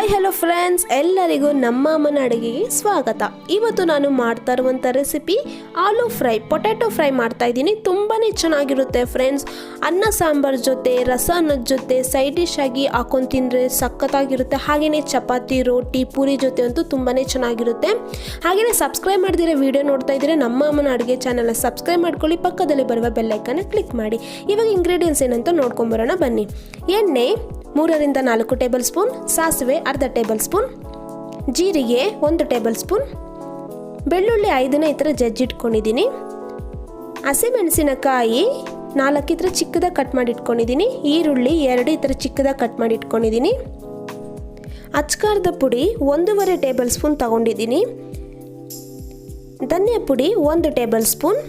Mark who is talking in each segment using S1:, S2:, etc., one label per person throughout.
S1: Hi hello friends, ಎಲ್ಲರಿಗೂ ನಮ್ಮ ಅಮ್ಮನ ಅಡುಗೆಗೆ ಸ್ವಾಗತ. ಇವತ್ತು ನಾನು ಮಾಡ್ತಾ ಇರುವಂಥ ರೆಸಿಪಿ ಆಲೂ ಫ್ರೈ, ಪೊಟ್ಯಾಟೊ ಫ್ರೈ ಮಾಡ್ತಾ ಇದ್ದೀನಿ. ತುಂಬಾ ಚೆನ್ನಾಗಿರುತ್ತೆ ಫ್ರೆಂಡ್ಸ್. ಅನ್ನ ಸಾಂಬಾರ್ ಜೊತೆ, ರಸ ಅನ್ನದ ಜೊತೆ ಸೈಡ್ ಡಿಶ್ ಆಗಿ ಹಾಕೊಂಡು ತಿಂದರೆ ಸಖತ್ತಾಗಿರುತ್ತೆ. ಹಾಗೆಯೇ ಚಪಾತಿ, ರೋಟಿ, ಪೂರಿ ಜೊತೆ ಅಂತೂ ತುಂಬಾ ಚೆನ್ನಾಗಿರುತ್ತೆ. ಹಾಗೆಯೇ ಸಬ್ಸ್ಕ್ರೈಬ್ ಮಾಡಿದಿರೋ ವಿಡಿಯೋ ನೋಡ್ತಾ ಇದ್ದರೆ ನಮ್ಮ ಅಮ್ಮನ ಅಡುಗೆ ಚಾನಲ್ನ ಸಬ್ಸ್ಕ್ರೈಬ್ ಮಾಡ್ಕೊಳ್ಳಿ, ಪಕ್ಕದಲ್ಲಿ ಬರುವ ಬೆಲ್ಲೈಕನ್ನ ಕ್ಲಿಕ್ ಮಾಡಿ. ಇವಾಗ ಇಂಗ್ರೀಡಿಯೆಂಟ್ಸ್ ಏನಂತ ನೋಡ್ಕೊಂಬರೋಣ ಬನ್ನಿ. ಎಣ್ಣೆ 3 ರಿಂದ 4 ಟೇಬಲ್ ಸ್ಪೂನ್, ಸಾಸಿವೆ ಅರ್ಧ ಟೇಬಲ್ ಸ್ಪೂನ್, ಜೀರಿಗೆ 1 ಟೇಬಲ್ ಸ್ಪೂನ್, ಬೆಳ್ಳುಳ್ಳಿ 5ನೇ ಈ ಥರ ಜಜ್ಜಿಟ್ಕೊಂಡಿದ್ದೀನಿ, ಹಸಿಮೆಣಸಿನಕಾಯಿ 4 ಈ ಥರ ಚಿಕ್ಕದಾಗಿ ಕಟ್ ಮಾಡಿ ಇಟ್ಕೊಂಡಿದ್ದೀನಿ, ಈರುಳ್ಳಿ 2 ಈ ಥರ ಚಿಕ್ಕದಾಗಿ ಕಟ್ ಮಾಡಿ ಇಟ್ಕೊಂಡಿದ್ದೀನಿ, ಅಚ್ಕಾರದ ಪುಡಿ 1.5 ಟೇಬಲ್ ಸ್ಪೂನ್ ತಗೊಂಡಿದ್ದೀನಿ, ಧನಿಯಾ ಪುಡಿ 1 ಟೇಬಲ್ ಸ್ಪೂನ್,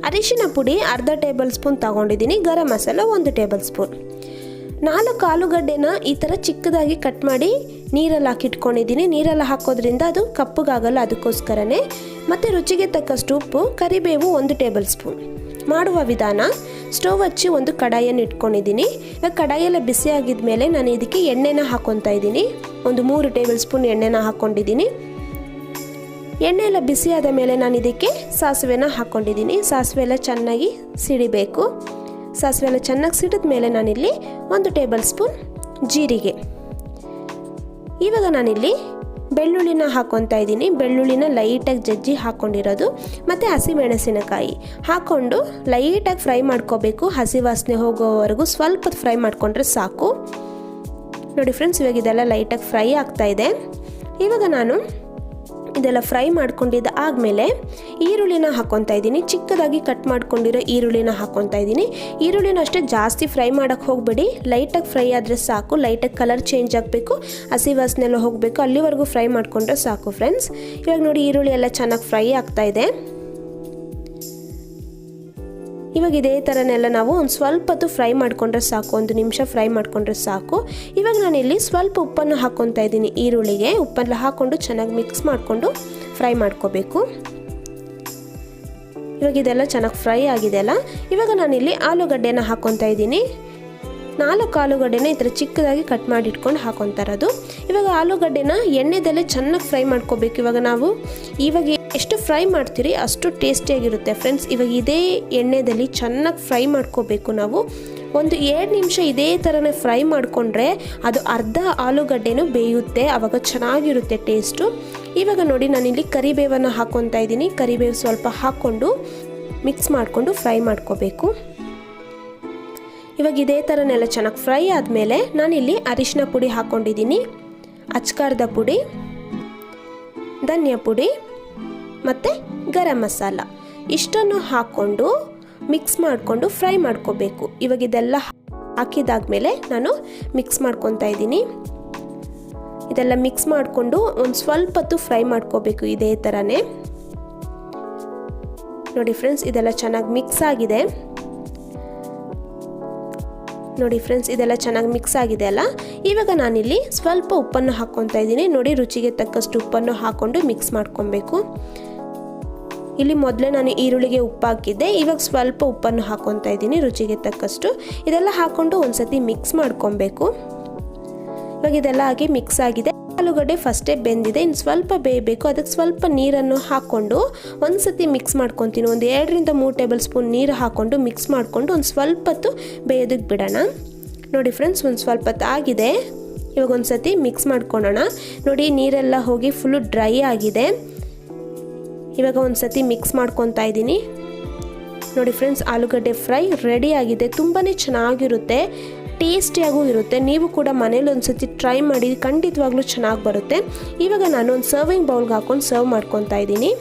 S1: ಅರಿಶಿನ ಪುಡಿ ಅರ್ಧ ಟೇಬಲ್ ಸ್ಪೂನ್ ತಗೊಂಡಿದ್ದೀನಿ, ಗರಂ ಮಸಾಲ 1 ಟೇಬಲ್ ಸ್ಪೂನ್, 4 ಆಲೂಗಡ್ಡೆನ ಈ ಥರ ಚಿಕ್ಕದಾಗಿ ಕಟ್ ಮಾಡಿ ನೀರಲ್ಲಿ ಹಾಕಿಟ್ಕೊಂಡಿದ್ದೀನಿ. ನೀರಲ್ಲಿ ಹಾಕೋದ್ರಿಂದ ಅದು ಕಪ್ಪಗಾಗಲ್ಲ, ಅದಕ್ಕೋಸ್ಕರನೇ. ಮತ್ತು ರುಚಿಗೆ ತಕ್ಕಷ್ಟು ಉಪ್ಪು, ಕರಿಬೇವು 1 ಟೇಬಲ್ ಸ್ಪೂನ್. ಮಾಡುವ ವಿಧಾನ: ಸ್ಟವ್ ಹಚ್ಚಿ ಒಂದು ಕಡಾಯಿಯನ್ನು ಇಟ್ಕೊಂಡಿದ್ದೀನಿ. ಇವಾಗ ಕಡಾಯಿಯೆಲ್ಲ ಬಿಸಿ ಆಗಿದ ಮೇಲೆ ನಾನು ಇದಕ್ಕೆ ಎಣ್ಣೆನ ಹಾಕ್ಕೊತಾ ಇದ್ದೀನಿ. ಒಂದು 3 ಟೇಬಲ್ ಸ್ಪೂನ್ ಎಣ್ಣೆನ ಹಾಕ್ಕೊಂಡಿದ್ದೀನಿ. ಎಣ್ಣೆ ಎಲ್ಲ ಬಿಸಿ ಆದ ಮೇಲೆ ನಾನು ಇದಕ್ಕೆ ಸಾಸಿವೆನ ಹಾಕ್ಕೊಂಡಿದ್ದೀನಿ. ಸಾಸಿವೆ ಎಲ್ಲ ಚೆನ್ನಾಗಿ ಸಿಡಿಬೇಕು. ಸಾಸಿವೆ ಎಲ್ಲ ಚೆನ್ನಾಗಿ ಸಿಡಿದ ಮೇಲೆ ನಾನಿಲ್ಲಿ 1 ಟೇಬಲ್ ಸ್ಪೂನ್ ಜೀರಿಗೆ. ಇವಾಗ ನಾನಿಲ್ಲಿ ಬೆಳ್ಳುಳ್ಳಿನ ಹಾಕ್ಕೊತಾ ಇದ್ದೀನಿ. ಬೆಳ್ಳುಳ್ಳಿನ ಲೈಟಾಗಿ ಜಜ್ಜಿ ಹಾಕ್ಕೊಂಡಿರೋದು, ಮತ್ತು ಹಸಿಮೆಣಸಿನಕಾಯಿ ಹಾಕ್ಕೊಂಡು ಲೈಟಾಗಿ ಫ್ರೈ ಮಾಡ್ಕೋಬೇಕು. ಹಸಿ ವಾಸನೆ ಹೋಗೋವರೆಗೂ ಸ್ವಲ್ಪ ಫ್ರೈ ಮಾಡಿಕೊಂಡ್ರೆ ಸಾಕು. ನೋಡಿ ಫ್ರೆಂಡ್ಸ್, ಇವಾಗ ಇದೆಲ್ಲ ಲೈಟಾಗಿ ಫ್ರೈ ಆಗ್ತಾ ಇದೆ. ಇವಾಗ ನಾನು ಇದೆಲ್ಲ ಫ್ರೈ ಮಾಡ್ಕೊಂಡಿದ್ದ ಆದಮೇಲೆ ಈರುಳ್ಳಿನ ಹಾಕ್ಕೊತಾ ಇದ್ದೀನಿ. ಚಿಕ್ಕದಾಗಿ ಕಟ್ ಮಾಡ್ಕೊಂಡಿರೋ ಈರುಳ್ಳಿನ ಹಾಕ್ಕೊತಾ ಇದ್ದೀನಿ. ಈರುಳ್ಳಿನ ಅಷ್ಟೇ ಜಾಸ್ತಿ ಫ್ರೈ ಮಾಡೋಕ್ಕೆ ಹೋಗಬೇಡಿ, ಲೈಟಾಗಿ ಫ್ರೈ ಆದರೆ ಸಾಕು. ಲೈಟಾಗಿ ಕಲರ್ ಚೇಂಜ್ ಆಗಬೇಕು, ಹಸಿ ವಾಸನೆ ಎಲ್ಲ ಹೋಗಬೇಕು, ಅಲ್ಲಿವರೆಗೂ ಫ್ರೈ ಮಾಡಿಕೊಂಡ್ರೆ ಸಾಕು ಫ್ರೆಂಡ್ಸ್. ಇವಾಗ ನೋಡಿ ಈರುಳ್ಳಿ ಎಲ್ಲ ಚೆನ್ನಾಗಿ ಫ್ರೈ ಆಗ್ತಾ ಇದೆ. ಇವಾಗ ಇದೇ ಥರನೆಲ್ಲ ನಾವು ಒಂದು ಸ್ವಲ್ಪ ಹೊತ್ತು ಫ್ರೈ ಮಾಡಿಕೊಂಡ್ರೆ ಸಾಕು, 1 ನಿಮಿಷ ಫ್ರೈ ಮಾಡಿಕೊಂಡ್ರೆ ಸಾಕು. ಇವಾಗ ನಾನಿಲ್ಲಿ ಸ್ವಲ್ಪ ಉಪ್ಪನ್ನು ಹಾಕ್ಕೊತಾ ಇದ್ದೀನಿ. ಈರುಳ್ಳಿಗೆ ಉಪ್ಪೆಲ್ಲ ಹಾಕ್ಕೊಂಡು ಚೆನ್ನಾಗಿ ಮಿಕ್ಸ್ ಮಾಡಿಕೊಂಡು ಫ್ರೈ ಮಾಡ್ಕೋಬೇಕು. ಇವಾಗ ಇದೆಲ್ಲ ಚೆನ್ನಾಗಿ ಫ್ರೈ ಆಗಿದೆಯಲ್ಲ, ಇವಾಗ ನಾನಿಲ್ಲಿ ಆಲೂಗಡ್ಡೆನ ಹಾಕ್ಕೊತಾ ಇದ್ದೀನಿ. 4 ಆಲೂಗಡ್ಡೆನ ಈ ಥರ ಚಿಕ್ಕದಾಗಿ ಕಟ್ ಮಾಡಿ ಇಟ್ಕೊಂಡು ಹಾಕ್ಕೊತಾ ಇರೋದು. ಇವಾಗ ಆಲೂಗಡ್ಡೆನ ಎಣ್ಣೆದಲ್ಲೇ ಚೆನ್ನಾಗಿ ಫ್ರೈ ಮಾಡ್ಕೋಬೇಕು. ಇವಾಗ ಎಷ್ಟು ಫ್ರೈ ಮಾಡ್ತೀರಿ ಅಷ್ಟು ಟೇಸ್ಟಿಯಾಗಿರುತ್ತೆ ಫ್ರೆಂಡ್ಸ್. ಇವಾಗ ಇದೇ ಎಣ್ಣೆದಲ್ಲಿ ಚೆನ್ನಾಗಿ ಫ್ರೈ ಮಾಡ್ಕೋಬೇಕು. ನಾವು ಒಂದು 2 ನಿಮಿಷ ಇದೇ ಥರನೇ ಫ್ರೈ ಮಾಡಿಕೊಂಡ್ರೆ ಅದು ಅರ್ಧ ಆಲೂಗಡ್ಡೆನೂ ಬೇಯುತ್ತೆ, ಆವಾಗ ಚೆನ್ನಾಗಿರುತ್ತೆ ಟೇಸ್ಟು. ಇವಾಗ ನೋಡಿ ನಾನಿಲ್ಲಿ ಕರಿಬೇವನ್ನು ಹಾಕ್ಕೊತಾ ಇದ್ದೀನಿ. ಕರಿಬೇವು ಸ್ವಲ್ಪ ಹಾಕ್ಕೊಂಡು ಮಿಕ್ಸ್ ಮಾಡಿಕೊಂಡು ಫ್ರೈ ಮಾಡ್ಕೋಬೇಕು. ಇವಾಗ ಇದೇ ಥರನೆಲ್ಲ ಚೆನ್ನಾಗಿ ಫ್ರೈ ಆದಮೇಲೆ ನಾನಿಲ್ಲಿ ಅರಿಶಿನ ಪುಡಿ ಹಾಕ್ಕೊಂಡಿದ್ದೀನಿ, ಅಚ್ಕಾರದ ಪುಡಿ, ಧನಿಯಾ ಪುಡಿ ಮತ್ತು ಗರಂ ಮಸಾಲ ಇಷ್ಟನ್ನು ಹಾಕ್ಕೊಂಡು ಮಿಕ್ಸ್ ಮಾಡಿಕೊಂಡು ಫ್ರೈ ಮಾಡ್ಕೋಬೇಕು. ಇವಾಗ ಇದೆಲ್ಲ ಹಾಕಿದಾದ್ಮೇಲೆ ನಾನು ಮಿಕ್ಸ್ ಮಾಡ್ಕೊತಾ ಇದ್ದೀನಿ. ಇದೆಲ್ಲ ಮಿಕ್ಸ್ ಮಾಡಿಕೊಂಡು ಒಂದು ಸ್ವಲ್ಪ ಹೊತ್ತು ಫ್ರೈ ಮಾಡ್ಕೋಬೇಕು ಇದೇ ಥರನೇ. ನೋಡಿ ಫ್ರೆಂಡ್ಸ್, ಇದೆಲ್ಲ ಚೆನ್ನಾಗಿ ಮಿಕ್ಸ್ ಆಗಿದೆ. ನೋಡಿ ಫ್ರೆಂಡ್ಸ್, ಇದೆಲ್ಲ ಚೆನ್ನಾಗಿ ಮಿಕ್ಸ್ ಆಗಿದೆ ಅಲ್ಲ. ಇವಾಗ ನಾನಿಲ್ಲಿ ಸ್ವಲ್ಪ ಉಪ್ಪನ್ನು ಹಾಕ್ಕೊತಾ ಇದ್ದೀನಿ. ನೋಡಿ, ರುಚಿಗೆ ತಕ್ಕಷ್ಟು ಉಪ್ಪನ್ನು ಹಾಕ್ಕೊಂಡು ಮಿಕ್ಸ್ ಮಾಡ್ಕೊಬೇಕು. ಇಲ್ಲಿ ಮೊದಲೇ ನಾನು ಈರುಳ್ಳಿಗೆ ಉಪ್ಪು ಹಾಕಿದ್ದೆ, ಇವಾಗ ಸ್ವಲ್ಪ ಉಪ್ಪನ್ನು ಹಾಕ್ಕೊತಾ ಇದ್ದೀನಿ ರುಚಿಗೆ ತಕ್ಕಷ್ಟು. ಇದೆಲ್ಲ ಹಾಕ್ಕೊಂಡು ಒಂದ್ಸತಿ ಮಿಕ್ಸ್ ಮಾಡ್ಕೊಬೇಕು. ಇವಾಗ ಇದೆಲ್ಲ ಹಾಕಿ ಮಿಕ್ಸ್ ಆಗಿದೆ. ಆಲೂಗಡ್ಡೆ ಫಸ್ಟೇ ಬೆಂದಿದೆ, ಇನ್ನು ಸ್ವಲ್ಪ ಬೇಯಬೇಕು. ಅದಕ್ಕೆ ಸ್ವಲ್ಪ ನೀರನ್ನು ಹಾಕ್ಕೊಂಡು ಒಂದ್ಸತಿ ಮಿಕ್ಸ್ ಮಾಡ್ಕೊತೀನಿ. ಒಂದು 2 ರಿಂದ 3 ಟೇಬಲ್ ಸ್ಪೂನ್ ನೀರು ಹಾಕ್ಕೊಂಡು ಮಿಕ್ಸ್ ಮಾಡಿಕೊಂಡು ಒಂದು ಸ್ವಲ್ಪ ಹೊತ್ತು ಬೇಯೋದಕ್ಕೆ ಬಿಡೋಣ. ನೋಡಿ ಫ್ರೆಂಡ್ಸ್, ಒಂದು ಸ್ವಲ್ಪ ಹೊತ್ತು ಆಗಿದೆ. ಇವಾಗ ಒಂದ್ಸತಿ ಮಿಕ್ಸ್ ಮಾಡ್ಕೊಳ್ಳೋಣ. ನೋಡಿ, ನೀರೆಲ್ಲ ಹೋಗಿ ಫುಲ್ಲು ಡ್ರೈ ಆಗಿದೆ. ಇವಾಗ ಒಂದ್ಸತಿ ಮಿಕ್ಸ್ ಮಾಡ್ಕೊತಾ ಇದ್ದೀನಿ. ನೋಡಿ ಫ್ರೆಂಡ್ಸ್, ಆಲೂಗಡ್ಡೆ ಫ್ರೈ ರೆಡಿ ಆಗಿದೆ. ತುಂಬಾ ಚೆನ್ನಾಗಿರುತ್ತೆ, ಟೇಸ್ಟಿಯಾಗೂ ಇರುತ್ತೆ. ನೀವು ಕೂಡ ಮನೇಲಿ ಒಂದ್ಸತಿ ಟ್ರೈ ಮಾಡಿ, ಖಂಡಿತವಾಗ್ಲೂ ಚೆನ್ನಾಗಿ ಬರುತ್ತೆ. ಇವಾಗ ನಾನು ಒಂದು ಸರ್ವಿಂಗ್ ಬೌಲ್ಗೆ ಹಾಕ್ಕೊಂಡು ಸರ್ವ್ ಮಾಡ್ಕೊತಾ ಇದ್ದೀನಿ.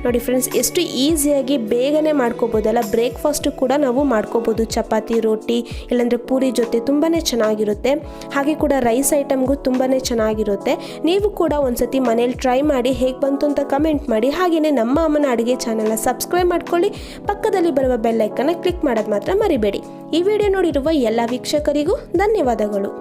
S1: ನೋಡಿ ಫ್ರೆಂಡ್ಸ್, ಎಷ್ಟು ಈಸಿಯಾಗಿ ಬೇಗನೆ ಮಾಡ್ಕೋಬೋದಲ್ಲ. ಬ್ರೇಕ್ಫಾಸ್ಟು ಕೂಡ ನಾವು ಮಾಡ್ಕೋಬೋದು, ಚಪಾತಿ, ರೋಟಿ ಇಲ್ಲಾಂದರೆ ಪೂರಿ ಜೊತೆ ತುಂಬಾ ಚೆನ್ನಾಗಿರುತ್ತೆ. ಹಾಗೆ ಕೂಡ ರೈಸ್ ಐಟಮ್ಗೂ ತುಂಬಾ ಚೆನ್ನಾಗಿರುತ್ತೆ. ನೀವು ಕೂಡ ಒಂದ್ಸತಿ ಮನೇಲಿ ಟ್ರೈ ಮಾಡಿ, ಹೇಗೆ ಬಂತು ಅಂತ ಕಮೆಂಟ್ ಮಾಡಿ. ಹಾಗೆಯೇ ನಮ್ಮ ಅಮ್ಮನ ಅಡುಗೆ ಚಾನಲ್ನ ಸಬ್ಸ್ಕ್ರೈಬ್ ಮಾಡ್ಕೊಳ್ಳಿ, ಪಕ್ಕದಲ್ಲಿ ಬರುವ ಬೆಲ್ಲೈಕನ್ನ ಕ್ಲಿಕ್ ಮಾಡೋದು ಮಾತ್ರ ಮರಿಬೇಡಿ. ಈ ವಿಡಿಯೋ ನೋಡಿರುವ ಎಲ್ಲ ವೀಕ್ಷಕರಿಗೂ ಧನ್ಯವಾದಗಳು.